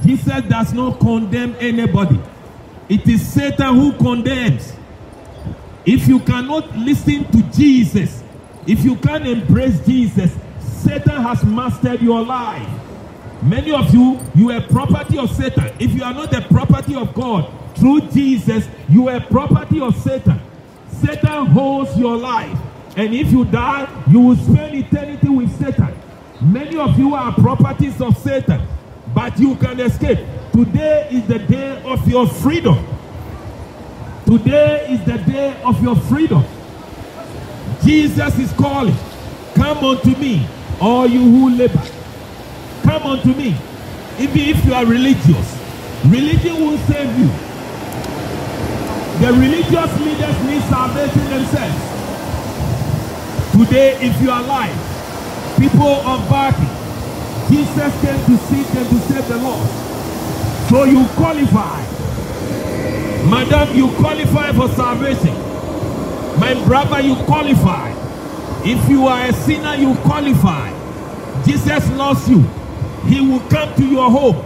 Jesus does not condemn anybody. It is Satan who condemns. If you cannot listen to Jesus, if you can't embrace Jesus, Satan has mastered your life. Many of you, you are property of Satan. If you are not the property of God, through Jesus, you are property of Satan. Satan holds your life. And if you die, you will spend eternity with Satan. Many of you are properties of Satan, but you can escape. Today is the day of your freedom. Today is the day of your freedom. Jesus is calling. Come unto me, all you who labor. Come unto me. Even if you are religious, religion will save you. The religious leaders need salvation themselves. Today, if you are alive, people of Barking, Jesus came to seek and to save the lost. So you qualify. Madam, you qualify for salvation. My brother, you qualify. If you are a sinner, you qualify. Jesus loves you. He will come to your home.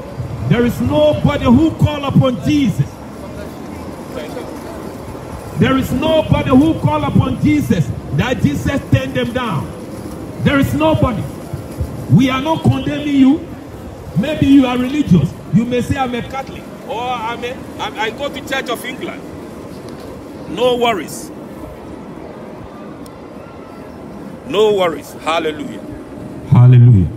There is nobody who call upon Jesus. There is nobody who call upon Jesus that Jesus turned them down. There is nobody. We are not condemning you. Maybe you are religious. You may say, I'm a Catholic, or I go to Church of England. No worries. No worries. Hallelujah. Hallelujah.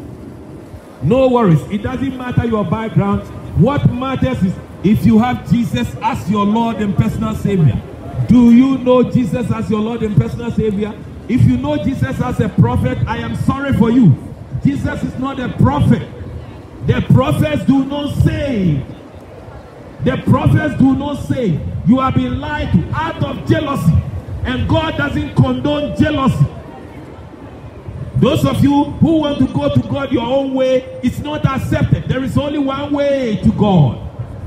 No worries. It doesn't matter your background. What matters is if you have Jesus as your Lord and personal Savior. Do you know Jesus as your Lord and personal Savior? If you know Jesus as a prophet, I am sorry for you. Jesus is not a prophet. The prophets do not save. The prophets do not save. You have been lied to out of jealousy. And God doesn't condone jealousy. Those of you who want to go to God your own way, it's not accepted. There is only one way to God.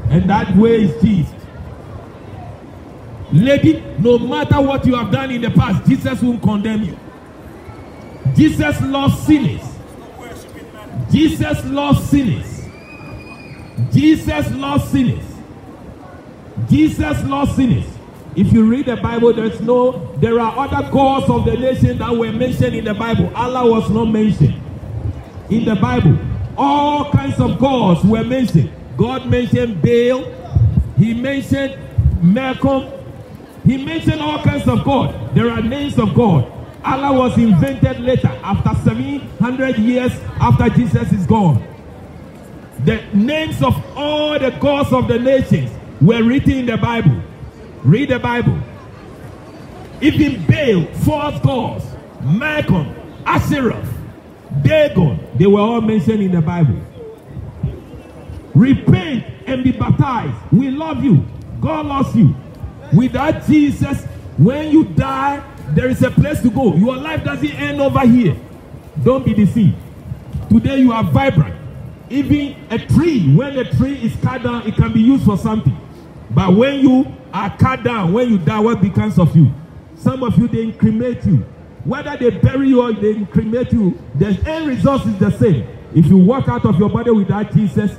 And that way is Jesus. Lady, no matter what you have done in the past, Jesus won't condemn you. Jesus loves sinners. Jesus loves sinners. Jesus loves sinners. Jesus loves sinners. If you read the Bible, there are other gods of the nation that were mentioned in the Bible. Allah was not mentioned in the Bible. All kinds of gods were mentioned. God mentioned Baal. He mentioned Malcolm. He mentioned all kinds of God. There are names of God. Allah was invented later, after 700 years after Jesus is gone. The names of all the gods of the nations were written in the Bible. Read the Bible. Even Baal, false gods, Malcolm, Asherah, Dagon, they were all mentioned in the Bible. Repent and be baptized. We love you. God loves you. Without Jesus, when you die, there is a place to go. Your life doesn't end over here. Don't be deceived. Today you are vibrant. Even a tree, when a tree is cut down, it can be used for something. But when you are cut down, when you die, what becomes of you? Some of you, they incremate you. Whether they bury you or they incremate you, the end result is the same. If you walk out of your body without Jesus,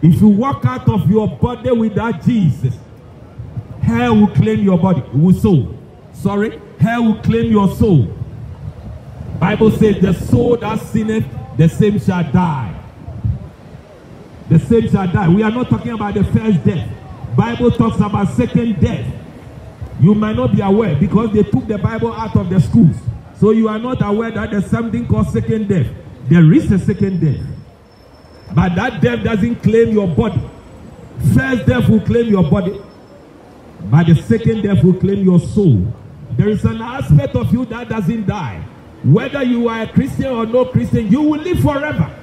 if you walk out of your body without Jesus, hell will claim your body, soul. Sorry, hell will claim your soul. Bible says the soul that sinneth, the same shall die. The same shall die. We are not talking about the first death. Bible talks about second death. You might not be aware because they took the Bible out of the schools. So you are not aware that there's something called second death. There is a second death. But that death doesn't claim your body. First death will claim your body. But the second death will claim your soul. There is an aspect of you that doesn't die. Whether you are a Christian or no Christian, you will live forever.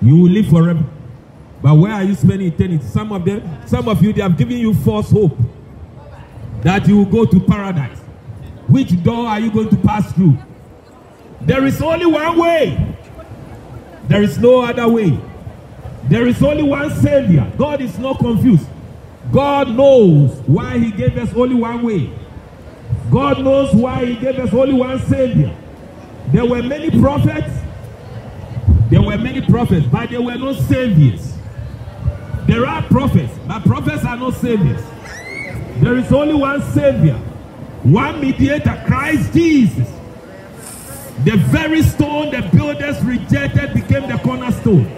You will live forever. But where are you spending eternity? Some of you, they have given you false hope that you will go to paradise. Which door are you going to pass through? There is only one way. There is no other way. There is only one Savior. God is not confused. God knows why He gave us only one way. God knows why He gave us only one Savior. There were many prophets. There were many prophets, but they were not saviors. There are prophets, but prophets are not saviors. There is only one savior, one mediator, Christ Jesus. The very stone the builders rejected became the cornerstone.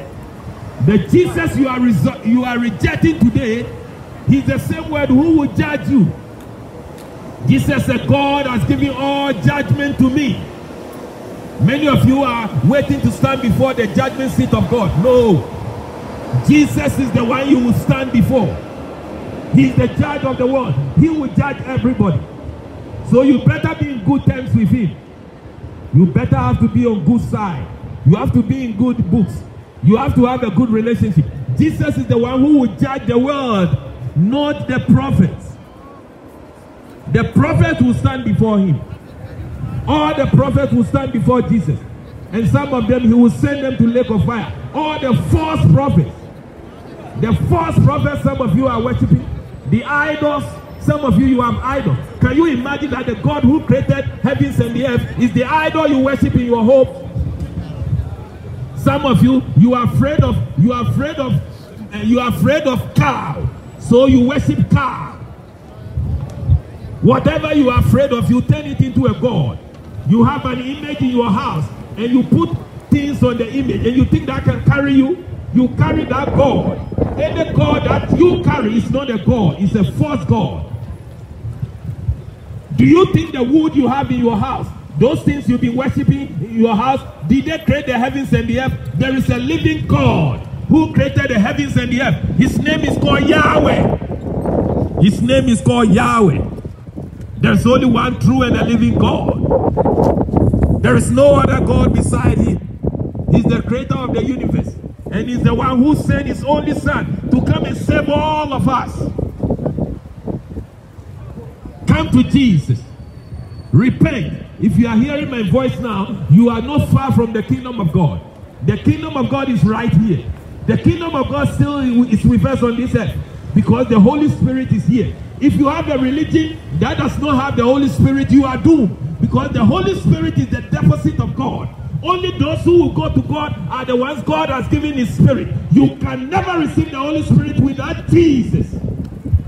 The Jesus you are rejecting today, he's the same word who will judge you. Jesus said, God has given all judgment to me. Many of you are waiting to stand before the judgment seat of God. No. Jesus is the one you will stand before. He's the judge of the world. He will judge everybody. So you better be in good terms with him. You better have to be on good side. You have to be in good books. You have to have a good relationship. Jesus is the one who will judge the world, not the prophets. The prophets will stand before him. All the prophets will stand before Jesus. And some of them, he will send them to lake of fire. All the false prophets. The false prophets some of you are worshiping. The idols, some of you have idols. Can you imagine that the God who created heavens and the earth is the idol you worship in your home? Some of you, you are afraid of cow. So you worship cow. Whatever you are afraid of, you turn it into a god. You have an image in your house and you put things on the image and you think that can carry you. You carry that God. Any God that you carry is not a God, it's a false God. Do you think the wood you have in your house, those things you've been worshiping in your house, did they create the heavens and the earth? There is a living God who created the heavens and the earth. His name is called Yahweh. His name is called Yahweh. There's only one true and a living God. There is no other God beside him. He's the creator of the universe. And he's the one who sent his only son to come and save all of us. Come to Jesus. Repent. If you are hearing my voice now, you are not far from the kingdom of God. The kingdom of God is right here. The kingdom of God still is with us on this earth because the Holy Spirit is here. If you have a religion that does not have the Holy Spirit, you are doomed because the Holy Spirit is the deposit of God. Only those who will go to God are the ones God has given his spirit. You can never receive the Holy Spirit without Jesus.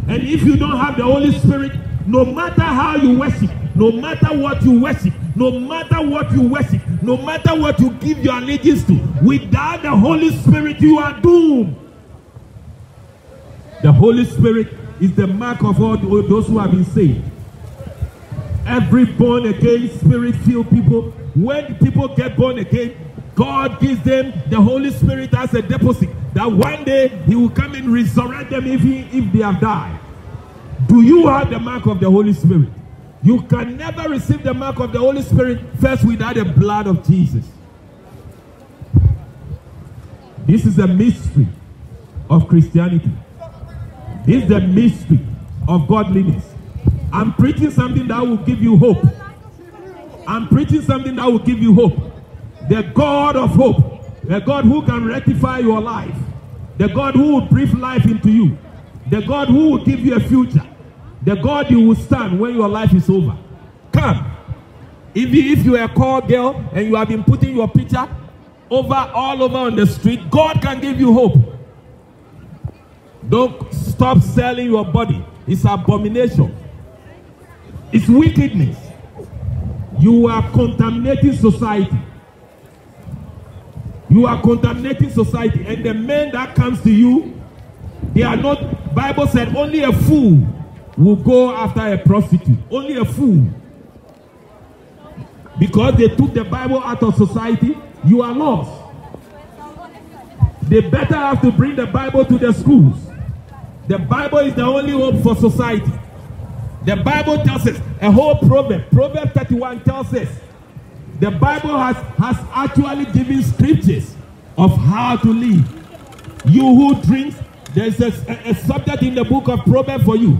And if you don't have the Holy Spirit, no matter how you worship, no matter what you worship, no matter what you worship, no matter what you give your allegiance to, without the Holy Spirit, you are doomed. The Holy Spirit is the mark of all those who have been saved. Every born again, spirit-filled people, when people get born again, God gives them the Holy Spirit as a deposit, that one day he will come and resurrect them if they have died. Do you have the mark of the Holy Spirit? You can never receive the mark of the Holy Spirit first without the blood of Jesus. This is the mystery of Christianity. This is the mystery of godliness. I'm preaching something that will give you hope. I'm preaching something that will give you hope. The God of hope, the God who can rectify your life, the God who will breathe life into you, the God who will give you a future, the God you will stand when your life is over. Come. If you are a call girl and you have been putting your picture all over on the street, God can give you hope. Don't stop selling your body. It's abomination. It's wickedness. You are contaminating society. You are contaminating society. And the men that comes to you, they are not, Bible said only a fool will go after a prostitute. Only a fool. Because they took the Bible out of society, you are lost. They better have to bring the Bible to the schools. The Bible is the only hope for society. The Bible tells us, a whole proverb, Proverb 31 tells us, the Bible has actually given scriptures of how to live. You who drinks, there's a subject in the book of Proverbs for you.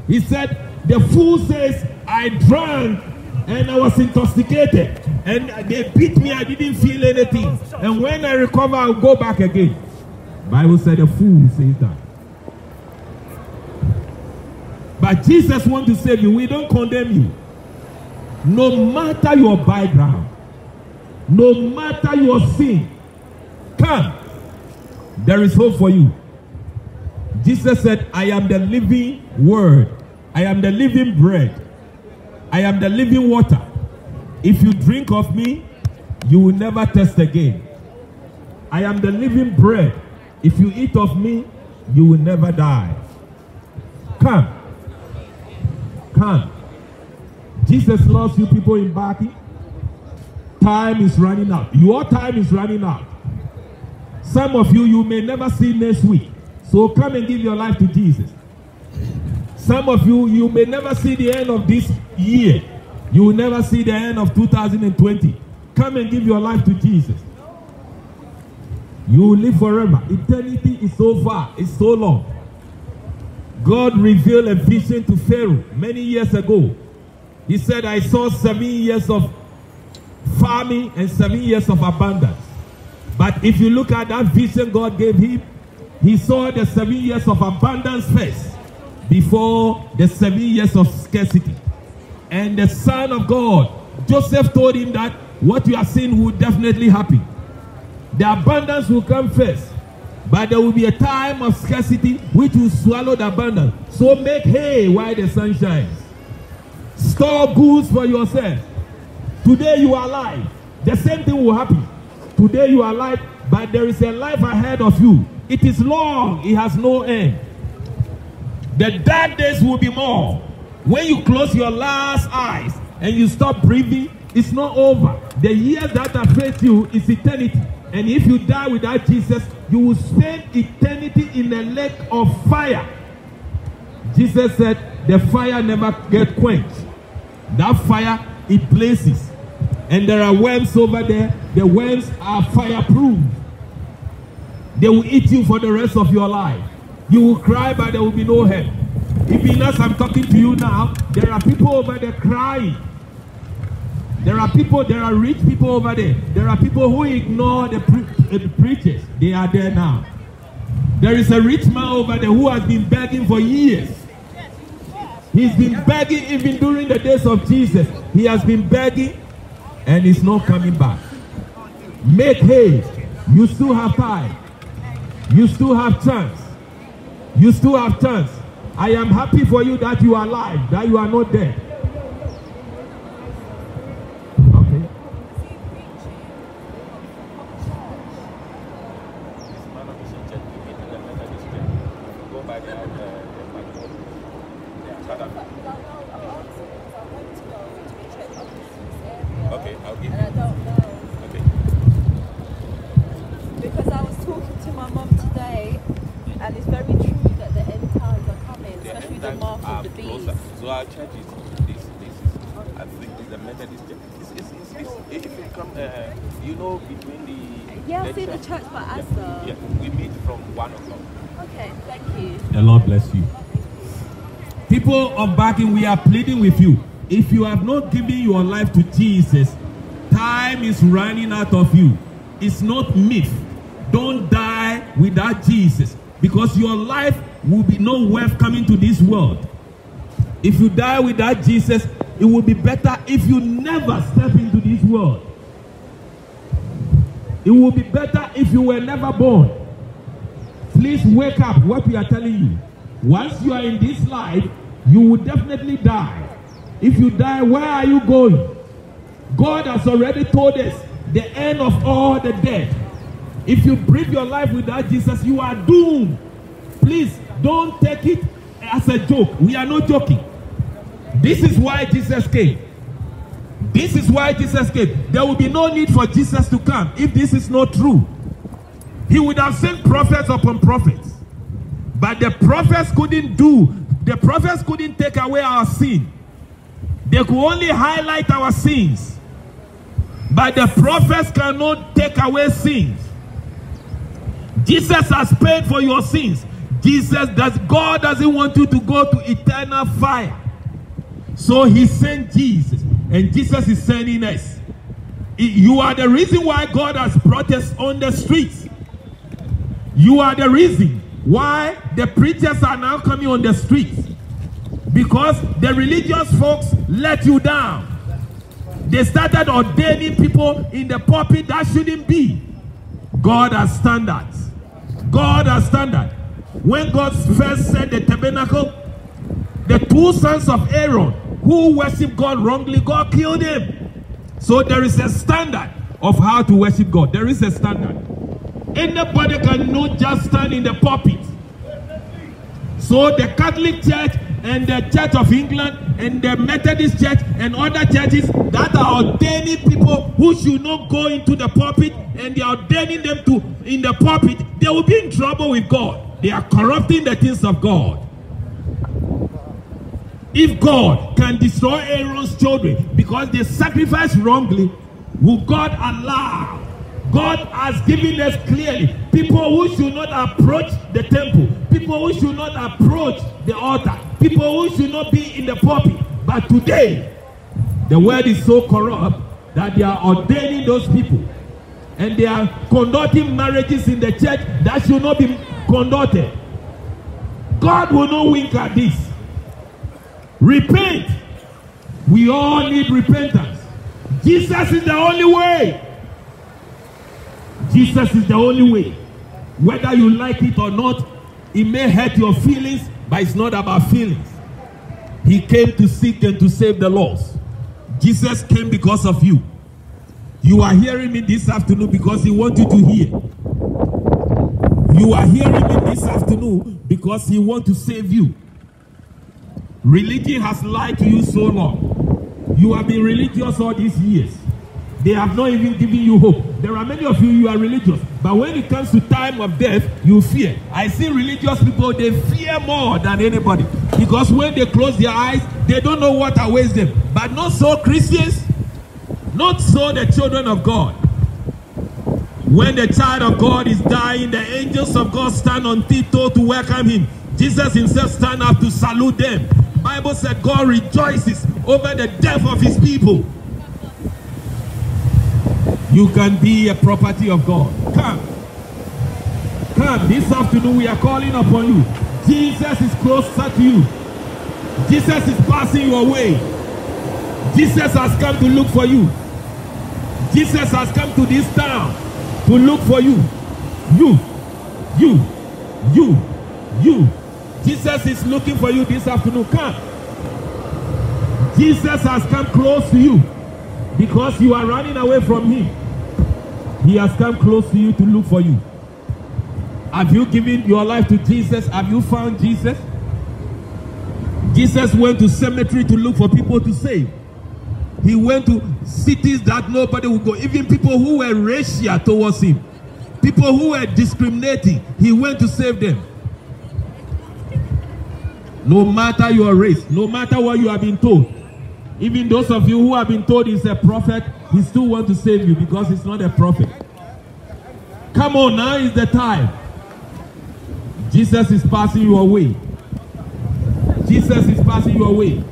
He said, the fool says, I drank and I was intoxicated and they beat me, I didn't feel anything. And when I recover, I'll go back again. The Bible said the fool says that. But Jesus wants to save you. We don't condemn you. No matter your background, no matter your sin, Come. There is hope for you. Jesus said, I am the living word. I am the living bread. I am the living water. If you drink of me, you will never thirst again. I am the living bread. If you eat of me, you will never die. Come. Come. Jesus loves you people in Baki. Time is running out. Your time is running out. Some of you, you may never see next week. So come and give your life to Jesus. Some of you, you may never see the end of this year. You will never see the end of 2020. Come and give your life to Jesus. You will live forever. Eternity is so far. It's so long. God revealed a vision to Pharaoh many years ago. He said, I saw 7 years of famine and 7 years of abundance. But if you look at that vision God gave him, he saw the 7 years of abundance first before the 7 years of scarcity. And the Son of God, Joseph, told him that what you are seeing will definitely happen. The abundance will come first, but there will be a time of scarcity which will swallow the abundance. So make hay while the sun shines. Store goods for yourself. Today you are alive. The same thing will happen. Today you are alive, but there is a life ahead of you. It is long. It has no end. The dark days will be more. When you close your last eyes and you stop breathing, it's not over. The years that affect you is eternity. And if you die without Jesus, you will spend eternity in a lake of fire. Jesus said, the fire never gets quenched. That fire, it blazes. And there are worms over there. The worms are fireproof. They will eat you for the rest of your life. You will cry, but there will be no help. Even as I'm talking to you now, there are people over there crying. There are people, there are rich people over there. There are people who ignore the preachers. They are there now. There is a rich man over there who has been begging for years. He's been begging even during the days of Jesus. He has been begging and he's not coming back. Make haste. You still have time. You still have chance. You still have chance. I am happy for you that you are alive, that you are not dead. Okay. Okay, I'll give you. And I don't know. Okay. Because I was talking to my mom today, and it's very true that the end times are coming, especially the mark of the beast. So our church is this is I think it's the Methodist church. If you come you know between the Yeah, I see the church by Asda. Yeah, we meet from 1 o'clock. Okay, thank you. The Lord bless you. People of Backing, we are pleading with you. If you have not given your life to Jesus, time is running out of you. It's not myth. Don't die without Jesus, because your life will be no worth coming to this world. If you die without Jesus, it will be better if you never step into this world. It will be better if you were never born. Please wake up what we are telling you. Once you are in this life, you will definitely die. If you die, where are you going? God has already told us the end of all the dead. If you breathe your life without Jesus, you are doomed. Please don't take it as a joke. We are not joking. This is why Jesus came. This is why Jesus came. There will be no need for Jesus to come if this is not true. He would have sent prophets upon prophets. But the prophets couldn't take away our sin. They could only highlight our sins. But the prophets cannot take away sins. Jesus has paid for your sins. God doesn't want you to go to eternal fire. So he sent Jesus. And Jesus is sending us. You are the reason why God has brought us on the streets. You are the reason why the preachers are now coming on the streets. Because the religious folks let you down. They started ordaining people in the pulpit that shouldn't be. God has standards. God has standards. When God first set the tabernacle, the two sons of Aaron who worship God wrongly, God killed them. So there is a standard of how to worship God. There is a standard. Anybody cannot just stand in the pulpit. So the Catholic Church and the Church of England and the Methodist Church and other churches that are ordaining people who should not go into the pulpit, and they are ordaining them to in the pulpit, they will be in trouble with God. They are corrupting the things of God. If God can destroy Aaron's children because they sacrificed wrongly, will God allow? God has given us clearly people who should not approach the temple, people who should not approach the altar, people who should not be in the pulpit. But today, the world is so corrupt that they are ordaining those people, and they are conducting marriages in the church that should not be conducted. God will not wink at this. Repent. We all need repentance. Jesus is the only way. Jesus is the only way. Whether you like it or not, it may hurt your feelings, but it's not about feelings. He came to seek and to save the lost. Jesus came because of you. You are hearing me this afternoon because he wants you to hear. You are hearing me this afternoon because he wants to save you. Religion has lied to you so long. You have been religious all these years. They have not even given you hope. There are many of you are religious, but when it comes to time of death, you fear. I see religious people, they fear more than anybody, because when they close their eyes, they don't know what awaits them. But not so Christians, not so the children of God. When the child of God is dying, the angels of God stand on tiptoe to welcome him. Jesus himself stand up to salute them. Bible said God rejoices over the death of his people. You can be a property of God. Come. Come. This afternoon we are calling upon you. Jesus is closer to you. Jesus is passing your way. Jesus has come to look for you. Jesus has come to this town to look for you. You. Jesus is looking for you this afternoon. Come. Jesus has come close to you because you are running away from him. He has come close to you to look for you. Have you given your life to Jesus? Have you found Jesus? Jesus went to cemetery to look for people to save. He went to cities that nobody would go. Even people who were racial towards him. People who were discriminating. He went to save them. No matter your race, no matter what you have been told. Even those of you who have been told he's a prophet, he still wants to save you because he's not a prophet. Come on, now is the time. Jesus is passing your way. Jesus is passing your way.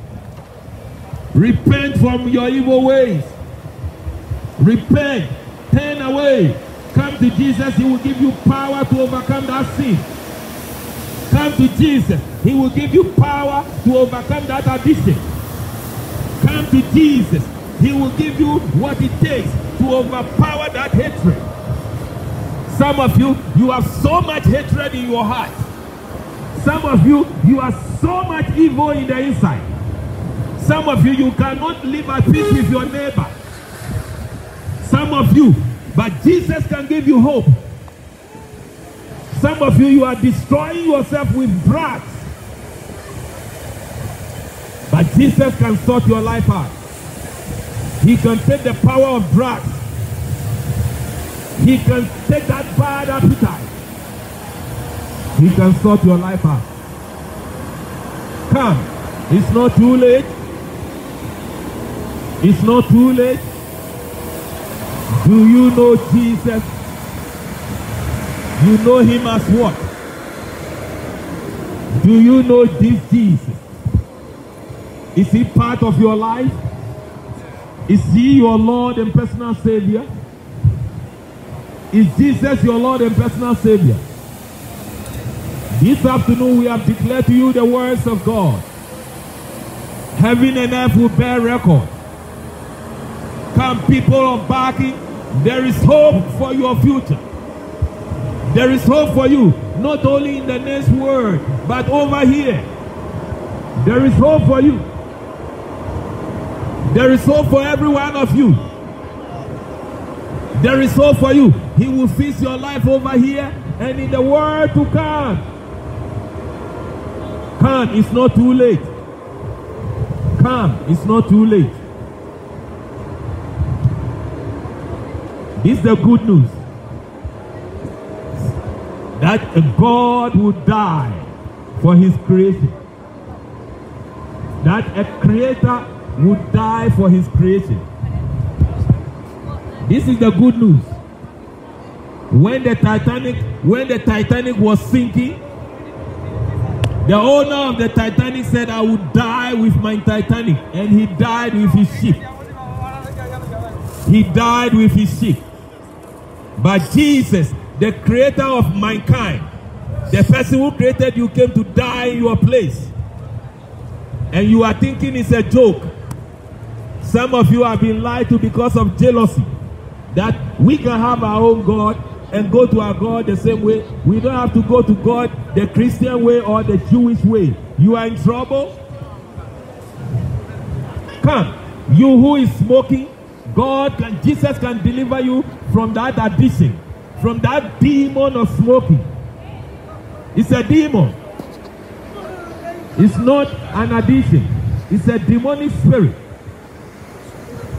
Repent from your evil ways. Repent. Turn away. Come to Jesus. He will give you power to overcome that sin. Come to Jesus. He will give you power to overcome that addiction. Come to Jesus. He will give you what it takes to overpower that hatred. Some of you, you have so much hatred in your heart. Some of you, you are so much evil in the inside. Some of you, you cannot live at peace with your neighbor. Some of you, but Jesus can give you hope. Some of you, you are destroying yourself with drugs. But Jesus can sort your life out. He can take the power of drugs. He can take that bad appetite. He can sort your life out. Come. It's not too late. It's not too late. Do you know Jesus? You know him as what? Do you know this Jesus? Is he part of your life? Is he your Lord and personal Savior? Is Jesus your Lord and personal Savior? This afternoon we have declared to you the words of God. Heaven and earth will bear record. Come, people of Baki, there is hope for your future. There is hope for you, not only in the next word, but over here. There is hope for you. There is hope for every one of you. There is hope for you. He will fix your life over here and in the world to come. Come, it's not too late. Come, it's not too late. This is the good news. That a God would die for his creation. That a creator would die for his creation. This is the good news. When the Titanic was sinking, the owner of the Titanic said, I would die with my Titanic. And he died with his ship. He died with his ship. But Jesus, the creator of mankind, the person who created you, came to die in your place. And you are thinking it's a joke. Some of you have been lied to because of jealousy. That we can have our own God and go to our God the same way. We don't have to go to God the Christian way or the Jewish way. You are in trouble? Come. You who is smoking, Jesus can deliver you from that addiction, from that demon of smoking. It's a demon. It's not an addiction. It's a demonic spirit.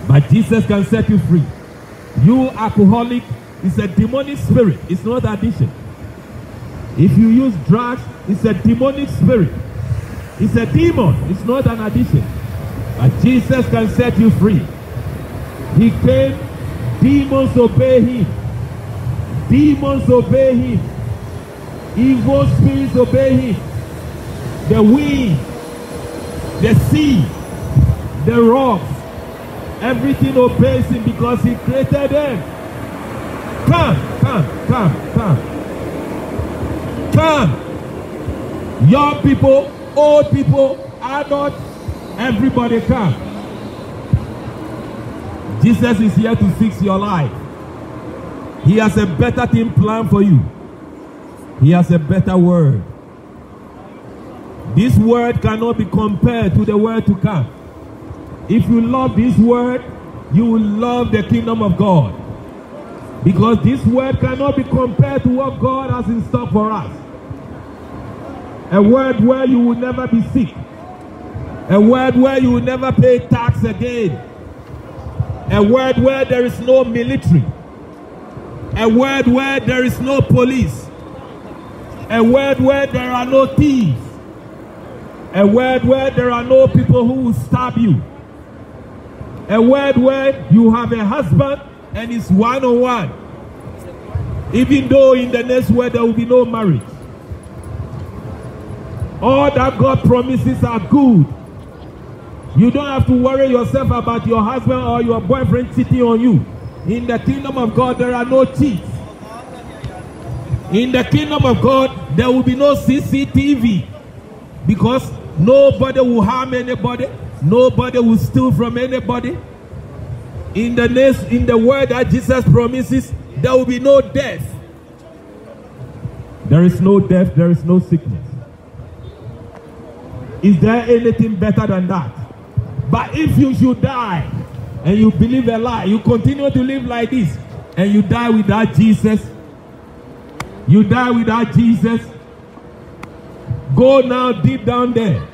But Jesus can set you free. You alcoholic, it's a demonic spirit. It's not addiction. If you use drugs, it's a demonic spirit. It's a demon. It's not an addiction. But Jesus can set you free. He came, demons obey him. Demons obey him. Evil spirits obey him. The wind, the sea, the rocks, everything obeys him because he created them. Come. Young people, old people, adults, everybody come. Jesus is here to fix your life. He has a better thing planned for you. He has a better word. This word cannot be compared to the word to come. If you love this word, you will love the kingdom of God. Because this word cannot be compared to what God has in store for us. A word where you will never be sick. A word where you will never pay tax again. A word where there is no military. A word where there is no police. A word where there are no thieves. A word where there are no people who will stab you. A word where you have a husband and it's one-on-one. Even though in the next word there will be no marriage. All that God promises are good. You don't have to worry yourself about your husband or your boyfriend cheating on you. In the kingdom of God there are no cheats. In the kingdom of God there will be no CCTV. Because nobody will harm anybody. Nobody will steal from anybody. In the word that Jesus promises, there will be no death. There is no death, there is no sickness. Is there anything better than that? But if you should die and you believe a lie, you continue to live like this, and you die without Jesus, you die without Jesus, go now deep down there.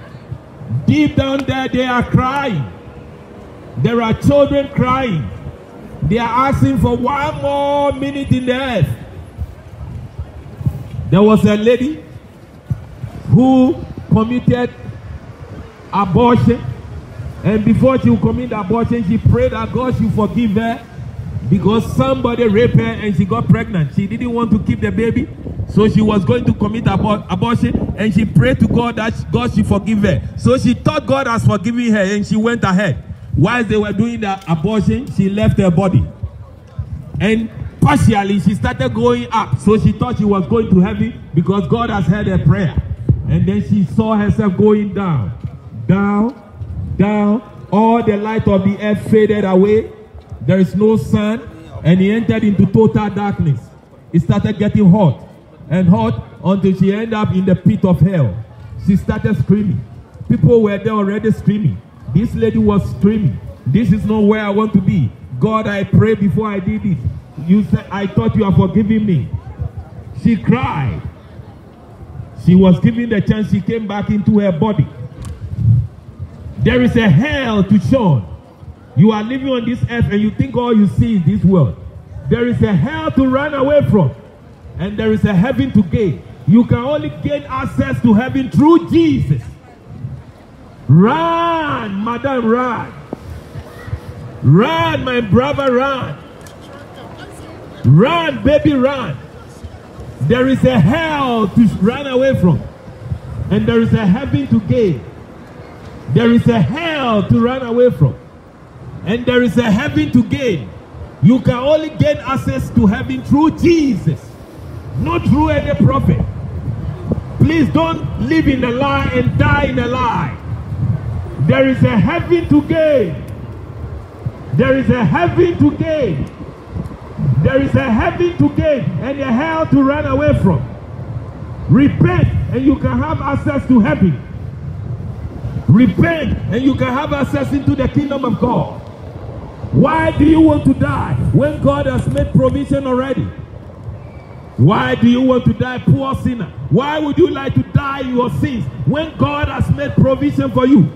Deep down there, they are crying. There are children crying. They are asking for one more minute in the earth. There was a lady who committed abortion. And before she would commit abortion, she prayed that God should forgive her because somebody raped her and she got pregnant. She didn't want to keep the baby, so she was going to commit abortion, and she prayed to God that God should forgive her. So she thought God has forgiven her, and she went ahead. While they were doing the abortion, she left her body. And partially, she started going up. So she thought she was going to heaven because God has heard her prayer. And then she saw herself going down, down, down. All the light of the earth faded away. There is no sun. And he entered into total darkness. It started getting hot. and hot until she ended up in the pit of hell. She started screaming. People were there already screaming. This lady was screaming. This is not where I want to be. God, I prayed before I did it. You said, I thought you are forgiving me. She cried. She was given the chance. She came back into her body. There is a hell to shun. You are living on this earth and you think all you see is this world. There is a hell to run away from. And there is a heaven to gain. You can only gain access to heaven through Jesus. Run, madam, run. Run, my brother, run. Run, baby, run. There is a hell to run away from. And there is a heaven to gain. There is a hell to run away from. And there is a heaven to gain. You can only gain access to heaven through Jesus, not through any prophet. Please don't live in a lie and die in a lie. There is a heaven to gain. There is a heaven to gain. There is a heaven to gain and a hell to run away from. Repent and you can have access to heaven. Repent and you can have access into the kingdom of God. Why do you want to die when God has made provision already? Why do you want to die, poor sinner? Why would you like to die in your sins when God has made provision for you?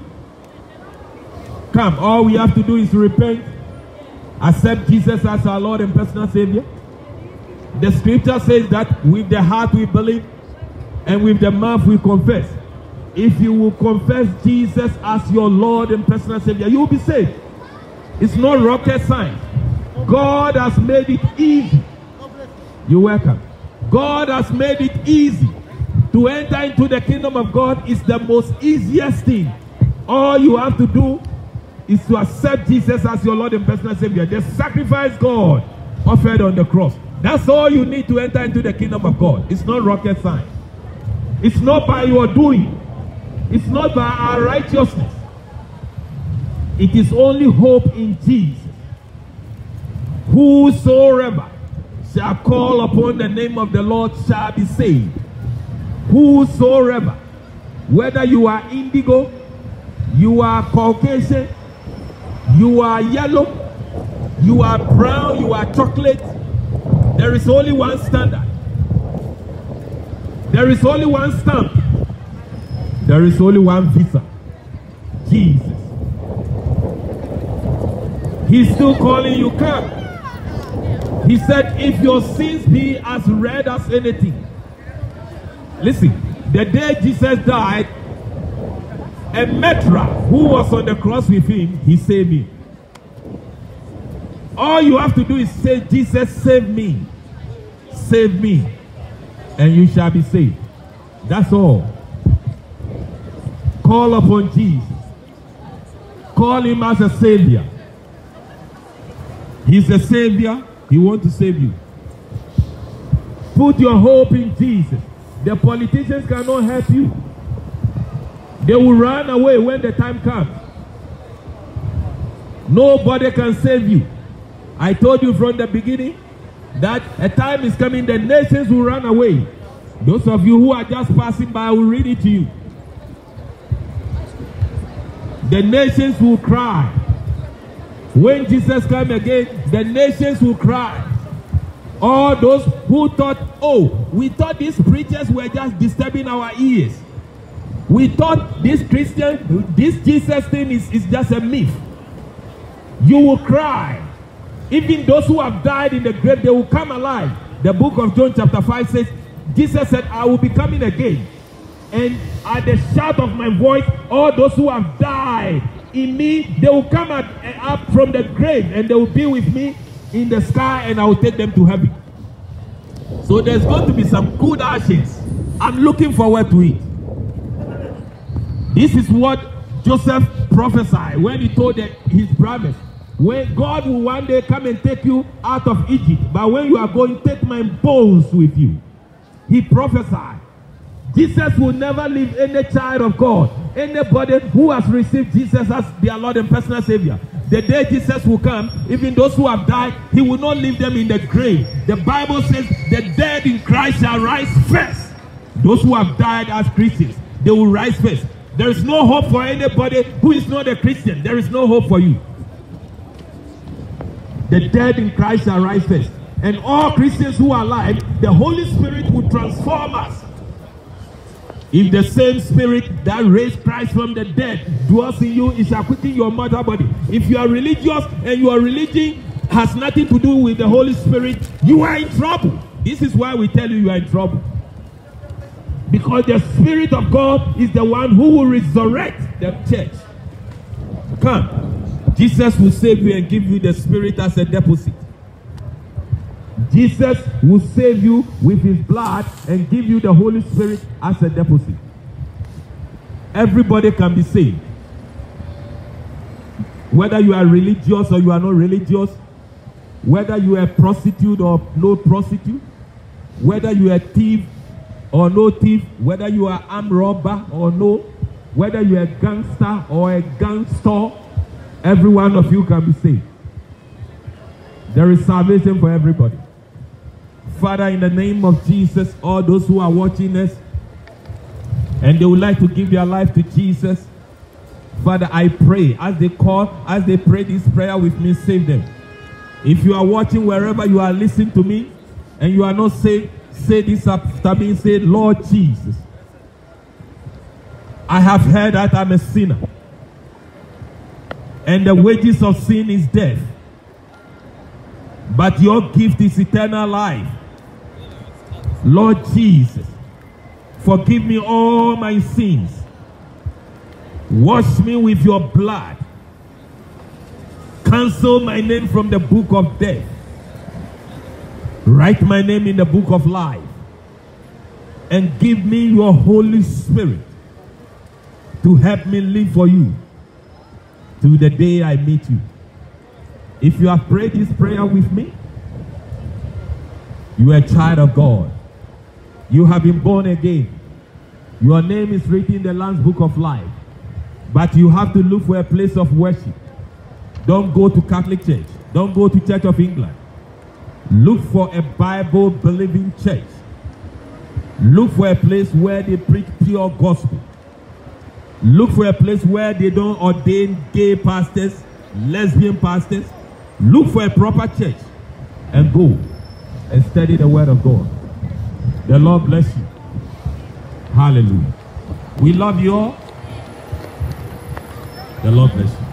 Come, all we have to do is repent, accept Jesus as our Lord and personal Savior. The scripture says that with the heart we believe and with the mouth we confess. If you will confess Jesus as your Lord and personal Savior, you will be saved. It's not rocket science. God has made it easy. You're welcome. God has made it easy. To enter into the kingdom of God is the most easiest thing. All you have to do is to accept Jesus as your Lord and personal Savior. The sacrifice God offered on the cross. That's all you need to enter into the kingdom of God. It's not rocket science. It's not by your doing. It's not by our righteousness. It is only hope in Jesus. Whosoever shall call upon the name of the Lord shall be saved. Whosoever, whether you are indigo, you are Caucasian, you are yellow, you are brown, you are chocolate, there is only one standard. There is only one stamp. There is only one visa. Jesus. He's still calling you, come. He said, if your sins be as red as anything. Listen, the day Jesus died, a Metra who was on the cross with him, he saved him. All you have to do is say, Jesus, save me. Save me. And you shall be saved. That's all. Call upon Jesus. Call him as a savior. He's a savior. He wants to save you. Put your hope in Jesus. The politicians cannot help you. They will run away when the time comes. Nobody can save you. I told you from the beginning that a time is coming, the nations will run away. Those of you who are just passing by, I will read it to you. The nations will cry. When Jesus comes again, the nations will cry. All those who thought, oh, we thought these preachers were just disturbing our ears. We thought this Christian, this Jesus thing is just a myth. You will cry. Even those who have died in the grave, they will come alive. The book of John chapter 5 says, Jesus said, I will be coming again. And at the shout of my voice, all those who have died in me, they will come up from the grave and they will be with me in the sky, and I will take them to heaven. So there's going to be some good ashes. I'm looking forward to it. This is what Joseph prophesied when he told his brothers, when God will one day come and take you out of Egypt, but when you are going, take my bones with you. He prophesied. Jesus will never leave any child of God, anybody who has received Jesus as their Lord and personal Savior. the day Jesus will come, even those who have died, he will not leave them in the grave. The Bible says the dead in Christ shall rise first. Those who have died as Christians, they will rise first. There is no hope for anybody who is not a Christian. There is no hope for you. The dead in Christ shall rise first. And all Christians who are alive, the Holy Spirit will transform us. If the same Spirit that raised Christ from the dead dwells in you, it shall quicken your mortal body. If you are religious and your religion has nothing to do with the Holy Spirit, you are in trouble. This is why we tell you are in trouble. Because the Spirit of God is the one who will resurrect the church. Come. Jesus will save you and give you the Spirit as a deposit. Jesus will save you with his blood and give you the Holy Spirit as a deposit. Everybody can be saved. Whether you are religious or you are not religious, whether you are a prostitute or no prostitute, whether you are a thief or no thief, whether you are armed robber or no, whether you are a gangster or a gangster, every one of you can be saved. There is salvation for everybody. Father, in the name of Jesus, all those who are watching us and they would like to give their life to Jesus, Father, I pray as they pray this prayer with me, save them. If you are watching wherever you are listening to me and you are not saved, say this after me. Say, Lord Jesus, I have heard that I'm a sinner and the wages of sin is death, but your gift is eternal life. Lord Jesus, forgive me all my sins. Wash me with your blood. Cancel my name from the book of death. Write my name in the book of life. And give me your Holy Spirit to help me live for you to the day I meet you. If you have prayed this prayer with me, you are a child of God. You have been born again. Your name is written in the Lamb's book of life. But you have to look for a place of worship. Don't go to Catholic Church. Don't go to Church of England. Look for a Bible-believing church. Look for a place where they preach pure gospel. Look for a place where they don't ordain gay pastors, lesbian pastors. Look for a proper church and go and study the word of God. The Lord bless you. Hallelujah. We love you all. The Lord bless you.